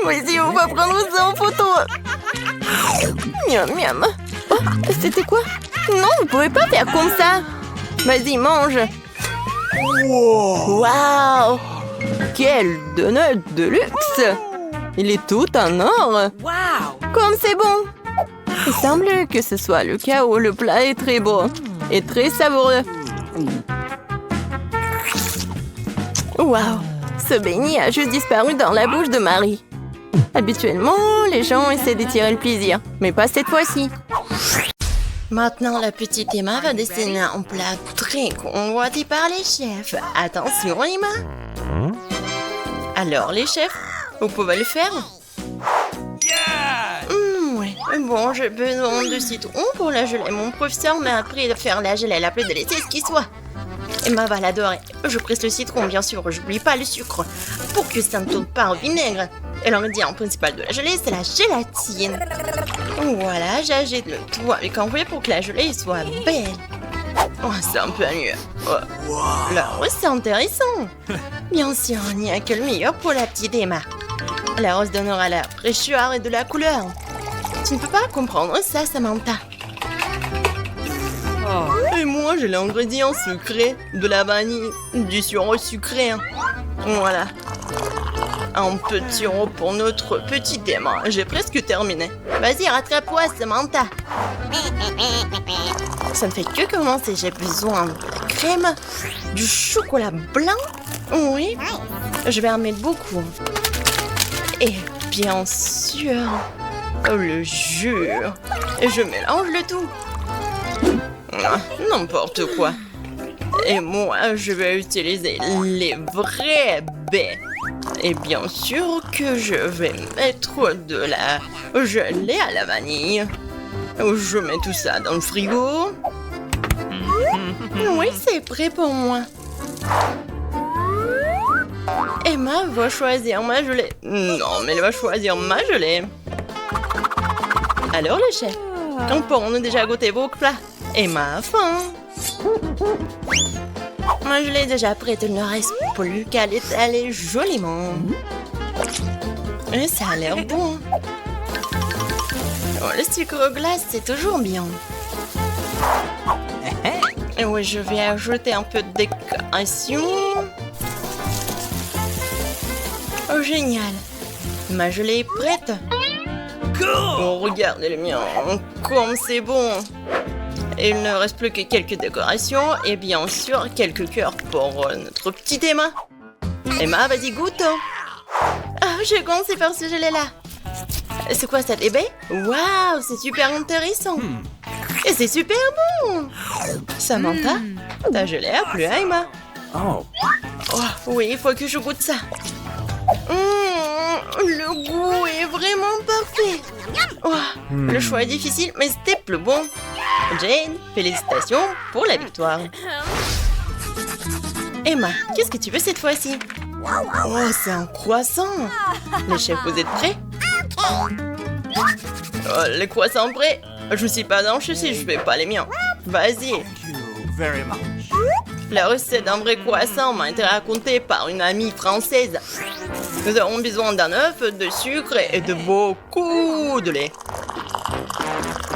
Vas-y, on va prendre ça en photo. Miam, miam. Oh, c'était quoi? Non, vous pouvez pas faire comme ça. Vas-y, mange. Waouh! Quel donut de luxe! Il est tout en or. Comme c'est bon. Il semble que ce soit le cas où le plat est très beau et très savoureux. Waouh! Ce beignet a juste disparu dans la bouche de Marie. Habituellement, les gens essaient de tirer le plaisir, mais pas cette fois-ci. Maintenant, la petite Emma va dessiner un plat très convoité par les chefs. Attention, Emma! Alors, les chefs, vous pouvez le faire? Yeah! Ouais. Bon, j'ai besoin de citron pour la gelée. Mon professeur m'a appris de faire la gelée la plus délicieuse qui soit. Emma va l'adorer. Je presse le citron, bien sûr. J'oublie pas le sucre pour que ça ne tourne pas au vinaigre. Et l'ingrédient principal de la gelée, c'est la gélatine. Voilà, j'agite le tout avec un fouet pour que la gelée soit belle. Oh, c'est un peu mieux. Oh. Là, c'est intéressant. Bien sûr, il n'y a que le meilleur pour la petite Emma. La rose donnera la fraîcheur et de la couleur. Tu ne peux pas comprendre ça, Samantha. Et moi, j'ai l'ingrédient secret, de la vanille, du sirop sucré. Voilà. Un petit sirop pour notre petite Emma. J'ai presque terminé. Vas-y, rattrape-toi, Samantha. Ça ne fait que commencer. J'ai besoin de la crème, du chocolat blanc. Oui, je vais en mettre beaucoup. Et bien sûr, le jus. Et je mélange le tout. N'importe quoi. Et moi, je vais utiliser les vrais baies. Et bien sûr que je vais mettre de la gelée à la vanille. Je mets tout ça dans le frigo. Oui, c'est prêt pour moi. Emma va choisir ma gelée. Non, mais elle va choisir ma gelée. Alors, les chefs, on a déjà goûté vos plats. Emma a faim. Moi, je l'ai déjà prête, il ne reste plus qu'à l'étaler joliment. Et ça a l'air bon. Oh, le sucre glace, c'est toujours bien. Et oui, je vais ajouter un peu de décoration. Oh, génial. Ma gelée est prête. Oh, regardez le mien, comme c'est bon. Il ne reste plus que quelques décorations et bien sûr quelques cœurs pour notre petite Emma. Emma, vas-y, goûte. Ah, j'ai commencé par ce gelé-là. C'est quoi ça, des baies? Waouh, c'est super intéressant. Et c'est super bon. Samantha, ta gelée a plu à Emma. Oh, oui, il faut que je goûte ça. Le goût est vraiment parfait. Oh, le choix est difficile, mais c'était plus bon. Jane, félicitations pour la victoire. Emma, qu'est-ce que tu veux cette fois-ci? Oh, c'est un croissant. Les chefs, vous êtes prêts? Oh, les croissants prêts? Je ne suis pas dans si je fais pas les miens. Vas-y. La recette d'un vrai croissant m'a été racontée par une amie française. Nous avons besoin d'un œuf, de sucre et de beaucoup de lait.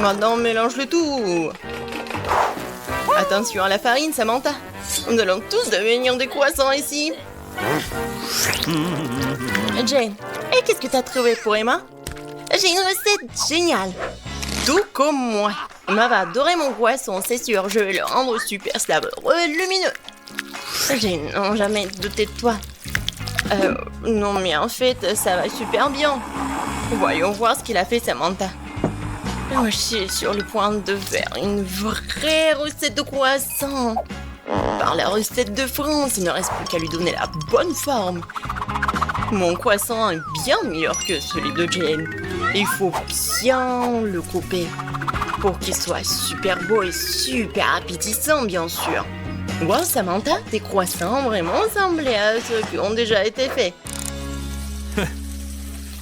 Maintenant, mélange le tout. Attention à la farine, Samantha. Nous allons tous devenir des croissants ici. Jane, et qu'est-ce que tu as trouvé pour Emma? J'ai une recette géniale. Tout comme moi. Emma va adorer mon croissant, c'est sûr. Je vais le rendre super savoureux et lumineux. Jane, non, jamais douté de toi. Non, mais en fait, ça va super bien. Voyons voir ce qu'il a fait, Samantha. Oh, je suis sur le point de faire une vraie recette de croissant. Par la recette de France, il ne reste plus qu'à lui donner la bonne forme. Mon croissant est bien meilleur que celui de Jane. Il faut bien le couper pour qu'il soit super beau et super appétissant, bien sûr. Wow, Samantha, tes croissants vraiment ressemblent à ceux qui ont déjà été faits.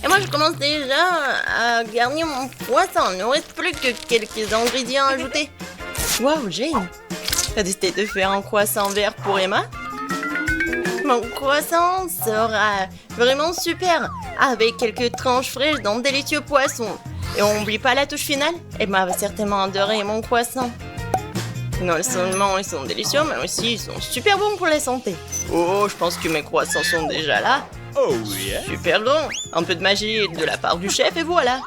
Et moi, je commence déjà à garnir mon croissant. Il ne reste plus que quelques ingrédients ajoutés. Wow, Jane, t'as décidé de faire un croissant vert pour Emma? Mon croissant sera vraiment super, avec quelques tranches fraîches d'un délicieux poisson. Et on n'oublie pas la touche finale. Emma va certainement adorer mon croissant. Non seulement ils sont délicieux, mais aussi ils sont super bons pour la santé. Oh, je pense que mes croissants sont déjà là. Oh yeah. Super grand. Un peu de magie de la part du chef et voilà.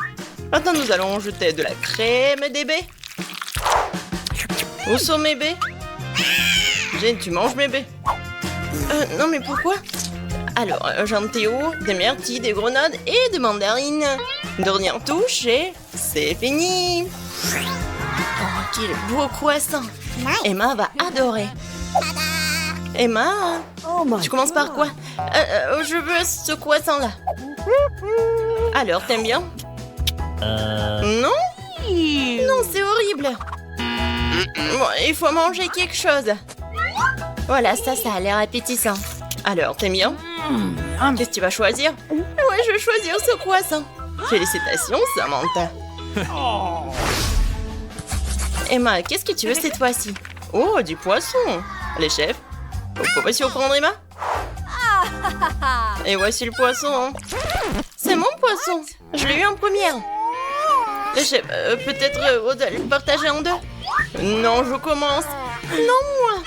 Maintenant nous allons jeter de la crème des baies. Où sont mes baies? Jane, tu manges mes baies? Non mais pourquoi? Alors, j'en théo, des myrtilles, des grenades et des mandarines. Dernière touche et c'est fini. Oh, quel beau croissant. Emma va adorer. Emma, tu commences par quoi? Je veux ce croissant-là. Alors, t'aimes bien? Non? Non, c'est horrible. Bon, il faut manger quelque chose. Voilà, ça a l'air appétissant. Alors, t'aimes bien? Qu'est-ce que tu vas choisir? Ouais, je vais choisir ce croissant. Félicitations, Samantha. Emma, qu'est-ce que tu veux cette fois-ci? Oh, du poisson. Les chefs, vous pouvez surprendre Emma? Et voici le poisson. C'est mon poisson. Je l'ai eu en première. Les chefs, peut-être vous allez le partager en deux? Non, je commence. Non, moi.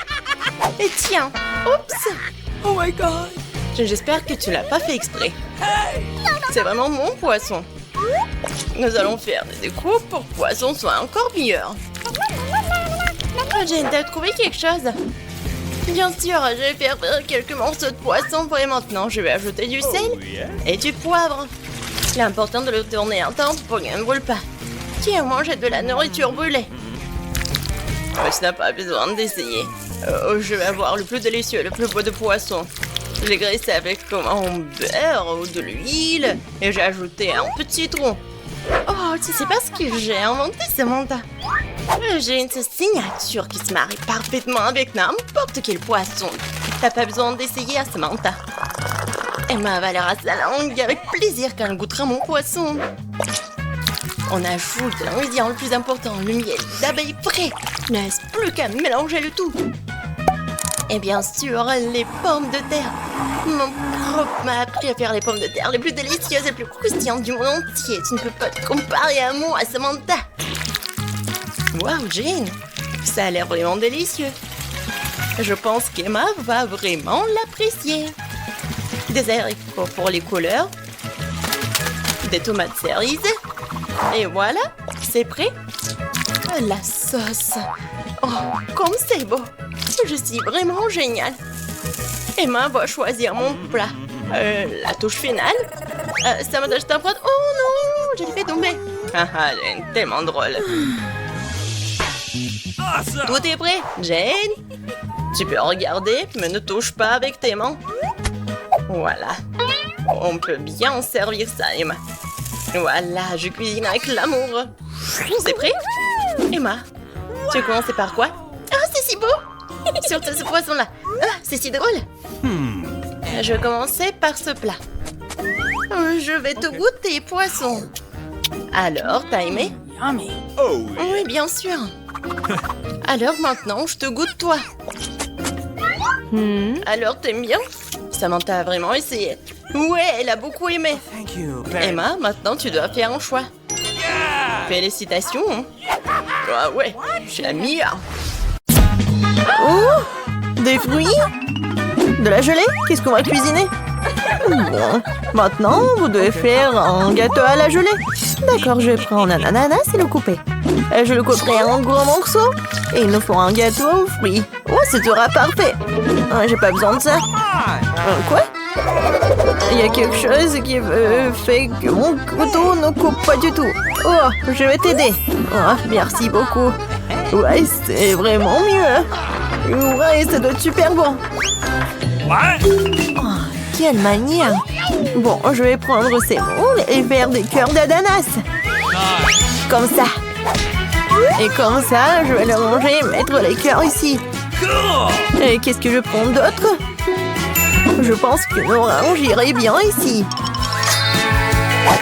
Et tiens. Oups. Oh my god. J'espère que tu l'as pas fait exprès. C'est vraiment mon poisson. Nous allons faire des découpes pour que le poisson soit encore meilleur. Jane, t'as trouvé quelque chose? Bien sûr, je vais faire quelques morceaux de poisson pour et maintenant je vais ajouter du sel et du poivre. Il est important de le tourner un temps pour qu'il ne brûle pas. Qui a mangé de la nourriture brûlée? Tu n'as pas besoin d'essayer. Je vais avoir le plus délicieux, le plus beau de poisson. Je l'ai graissé avec un beurre ou de l'huile et j'ai ajouté un petit citron. Oh, tu sais pas ce que j'ai inventé, Samantha? J'ai une signature qui se marie parfaitement avec n'importe quel poisson. T'as pas besoin d'essayer, Samantha. Emma avalera sa langue avec plaisir quand elle goûtera mon poisson. On ajoute l'ingrédient le plus important, le miel d'abeille frais. Il ne reste plus qu'à mélanger le tout. Et bien sûr, les pommes de terre. Mon prof m'a appris à faire les pommes de terre les plus délicieuses et les plus croustillantes du monde entier. Tu ne peux pas te comparer à moi, Samantha. Waouh, Jane, ça a l'air vraiment délicieux. Je pense qu'Emma va vraiment l'apprécier. Des haricots pour les couleurs. Des tomates cerises. Et voilà, c'est prêt. La sauce. Oh, comme c'est beau. Je suis vraiment géniale. Emma va choisir mon plat. La touche finale. Ça m'a acheté un prod. Oh non, je l'ai fait tomber. Haha, Jane, tellement drôle. Awesome. Tout est prêt, Jane. Tu peux regarder, mais ne touche pas avec tes mains. Voilà. On peut bien servir ça, Emma. Voilà, je cuisine avec l'amour. C'est prêt? Emma, tu veux commencer par quoi? Ah, c'est si beau! Surtout ce poisson-là. Ah, c'est si drôle. Je vais commencer par ce plat. Je vais te goûter, poisson. Alors, t'as aimé? Oh Oui, bien sûr. Alors maintenant, je te goûte toi. Alors, t'aimes bien? Samantha a vraiment essayé. Ouais, elle a beaucoup aimé. thank you. Emma, maintenant tu dois faire un choix. Félicitations. Ah ouais, je suis la meilleure. Oh, des fruits? De la gelée? Qu'est-ce qu'on va cuisiner? Bon, maintenant vous devez faire un gâteau à la gelée. D'accord, je vais prendre un ananas et le couper. Je le couperai en gros morceaux et il nous faut un gâteau aux fruits. Oh, ce sera parfait. J'ai pas besoin de ça. Quoi? Il y a quelque chose qui fait que mon couteau ne coupe pas du tout. Oh, je vais t'aider. Oh, merci beaucoup. Ouais, c'est vraiment mieux. Ouais, ça doit être super bon. What? Oh, quelle manière. Bon, je vais prendre ces moules et faire des cœurs d'ananas. Comme ça. Et comme ça, je vais le ranger et mettre les cœurs ici. Cool. Et qu'est-ce que je prends d'autre? Je pense que l'orange irait bien ici.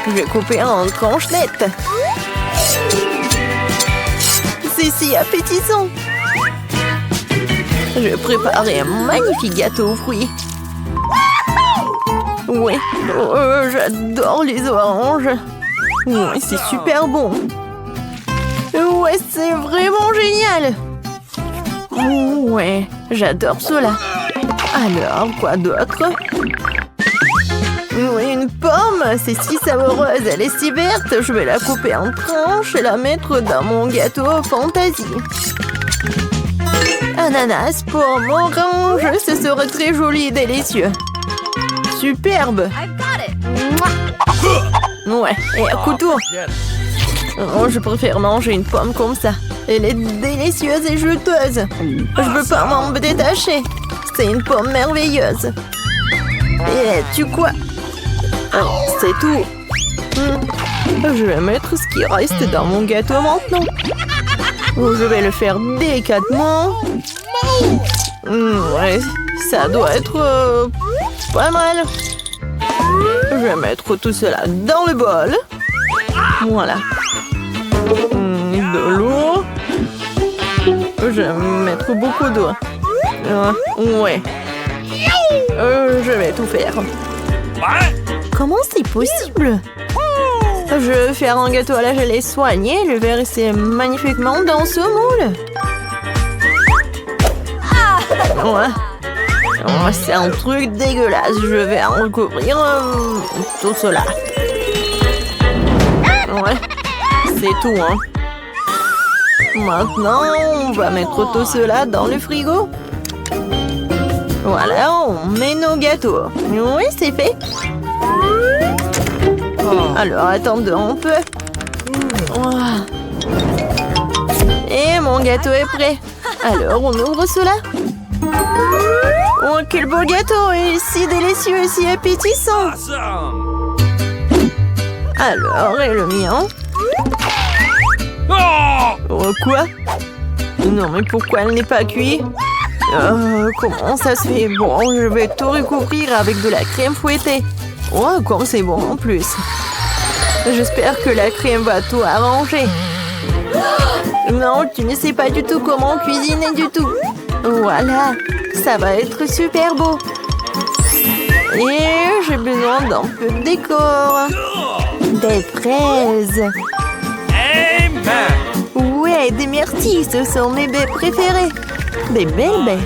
Je vais couper en tranches nettes. C'est si appétissant. Je vais préparer un magnifique gâteau aux fruits. Ouais, j'adore les oranges. Ouais, c'est super bon. Ouais, c'est vraiment génial. Ouais, j'adore cela. Alors, quoi d'autre? Oui, une pomme, c'est si savoureuse, elle est si verte. Je vais la couper en tranches et la mettre dans mon gâteau fantaisie. Ananas, pomme, orange, ce serait très joli et délicieux. Superbe. Ouais, et un couteau. Oh, je préfère manger une pomme comme ça. Elle est délicieuse et juteuse. Je peux pas m'en détacher. C'est une pomme merveilleuse. Et tu quoi? Oh, c'est tout. Je vais mettre ce qui reste dans mon gâteau maintenant. Je vais le faire délicatement. Ouais, ça doit être pas mal. Je vais mettre tout cela dans le bol. Voilà. De l'eau. Je vais mettre beaucoup d'eau. Ouais. Je vais tout faire. Comment c'est possible? Je vais faire un gâteau à la gelée soigné. Le verser magnifiquement dans ce moule. Ouais. Oh, c'est un truc dégueulasse. Je vais en recouvrir tout cela. Ouais. C'est tout, hein. Maintenant, on va mettre tout cela dans le frigo. Voilà, on met nos gâteaux. Oui, c'est fait. Alors, attendons un peu. Et mon gâteau est prêt. Alors, on ouvre cela. Oh, quel beau gâteau! Et si délicieux et si appétissant! Alors, et le mien? Oh, quoi? Non, mais pourquoi elle n'est pas cuite? Comment ça se fait? Bon, je vais tout recouvrir avec de la crème fouettée. Oh, comme c'est bon en plus. J'espère que la crème va tout arranger. Non, tu ne sais pas du tout comment cuisiner du tout. Voilà, ça va être super beau. Et j'ai besoin d'un peu de décor. Des fraises. Ouais, des myrtilles, ce sont mes baies préférées. Des belles baies.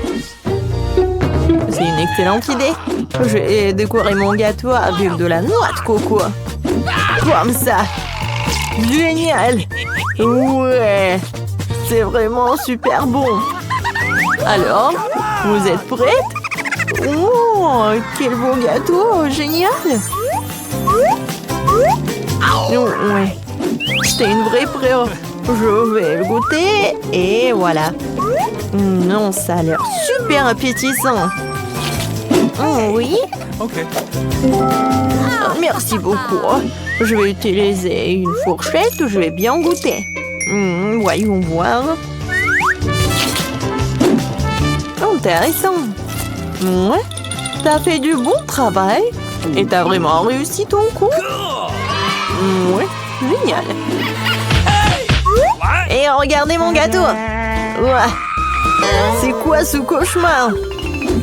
C'est une excellente idée. Je vais décorer mon gâteau avec de la noix de coco. Comme ça. Génial. Ouais, c'est vraiment super bon. Alors, vous êtes prêtes? Oh, quel beau gâteau, génial! Oh, ouais, c'est une vraie pro. Je vais le goûter et voilà. Non, ça a l'air super appétissant. Oh, oui? Ok. Merci beaucoup. Je vais utiliser une fourchette, je vais bien goûter. Voyons voir. Intéressant. Ouais, t'as fait du bon travail et t'as vraiment réussi ton coup. Ouais, génial. Et regardez mon gâteau. Ouais. C'est quoi ce cauchemar?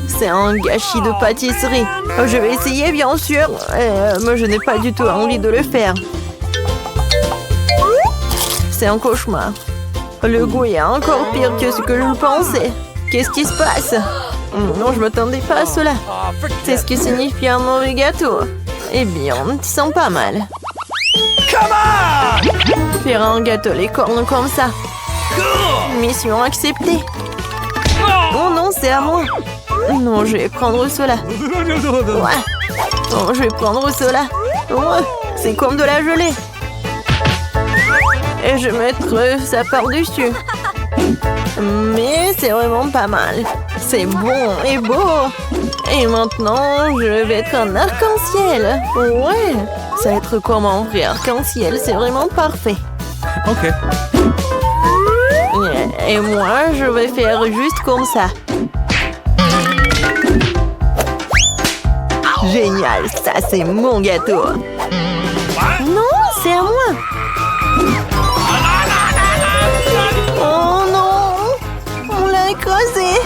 C'est un gâchis de pâtisserie. Je vais essayer, bien sûr. Mais je n'ai pas du tout envie de le faire. C'est un cauchemar. Le goût est encore pire que ce que je pensais. Qu'est-ce qui se passe? Non, je ne m'attendais pas à cela. C'est ce qui signifie un mauvais gâteau. Eh bien, tu sens pas mal. Faire un gâteau les cornes comme ça. Mission acceptée. Oh non, c'est à moi. Non, je vais prendre cela. Ouais. Oh, je vais prendre cela. Ouais, c'est comme de la gelée. Et je vais mettre ça par-dessus. Mais c'est vraiment pas mal. C'est bon et beau. Et maintenant, je vais être un arc-en-ciel. Ouais, ça va être comme un vrai arc-en-ciel. C'est vraiment parfait. Ok. Et moi, je vais faire juste comme ça. Génial, ça c'est mon gâteau. Non, c'est à moi. Oh non, on l'a écrasé.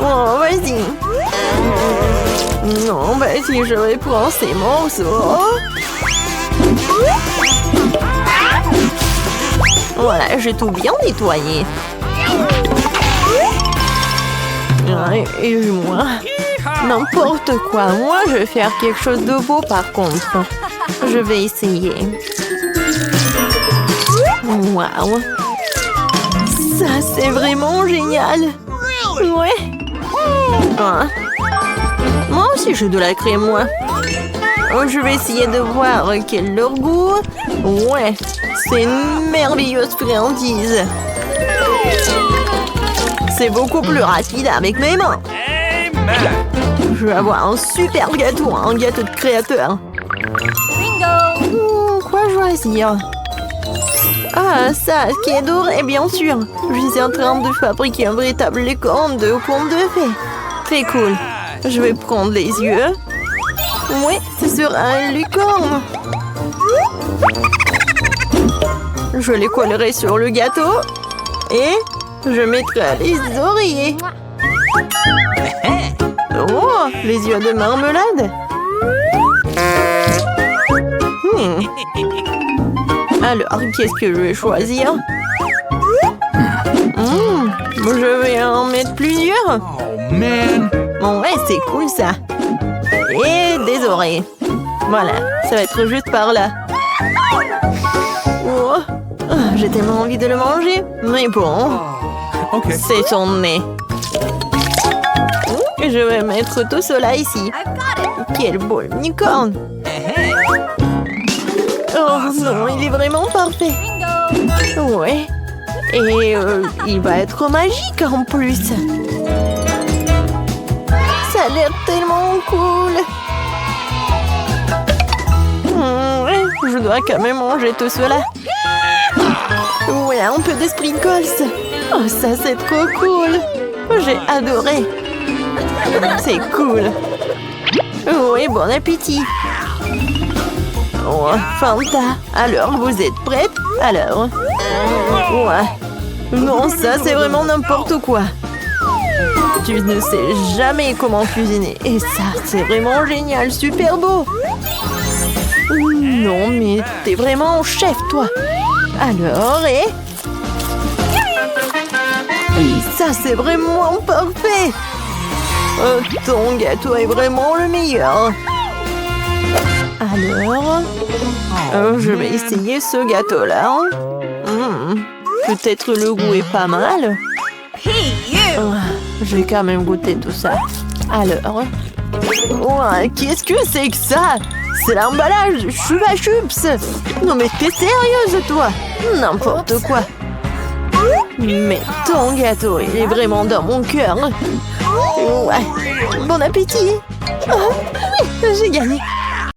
Oh, vas-y. Non, bah si je reprends ces morceaux. Voilà, j'ai tout bien nettoyé. Et moi, n'importe quoi. Moi, je vais faire quelque chose de beau par contre. Je vais essayer. Waouh. Ça, c'est vraiment génial. Ouais. Ah. Moi aussi, j'ai de la crème, moi. Je vais essayer de voir quel est leur goût. Ouais, c'est une merveilleuse friandise. C'est beaucoup plus rapide avec mes mains. Je vais avoir un super gâteau, un gâteau de créateur. Quoi choisir? Ah, ça, qui est doré, bien sûr. Je suis en train de fabriquer un véritable licorne de conte de fées. Très cool. Je vais prendre les yeux. Oui, ce sera un licorne. Je les collerai sur le gâteau. Et je mettrai les oreillers. Oh, les yeux de marmelade. Alors, qu'est-ce que je vais choisir? Je vais en mettre plusieurs. Oh man. Bon, ouais, c'est cool ça. Et des oreilles. Voilà, ça va être juste par là. Oh, j'ai tellement envie de le manger. Mais bon, Okay. c'est son nez. Je vais mettre tout cela ici. Quel beau licorne. Oh non, il est vraiment parfait. Ouais. Et il va être magique en plus. Ça a l'air tellement cool. Ouais, je dois quand même manger tout cela. Ouais, un peu de sprinkles. Oh, ça c'est trop cool. J'ai adoré. C'est cool. Oui, bon appétit. Oh, Fanta. Alors, vous êtes prête? Alors. Ouais. Non, ça c'est vraiment n'importe quoi. Tu ne sais jamais comment cuisiner. Et ça, c'est vraiment génial, super beau. Non, mais t'es vraiment chef, toi. Alors, et ça, c'est vraiment parfait. Ton gâteau est vraiment le meilleur. Alors, je vais essayer ce gâteau-là. Peut-être le goût est pas mal. Je vais quand même goûter tout ça. Alors, qu'est-ce que c'est que ça? C'est l'emballage Chupa Chups. Non mais t'es sérieuse toi? N'importe quoi. Mais ton gâteau, il est vraiment dans mon cœur. Ouais. Bon appétit. Oh, oui, j'ai gagné.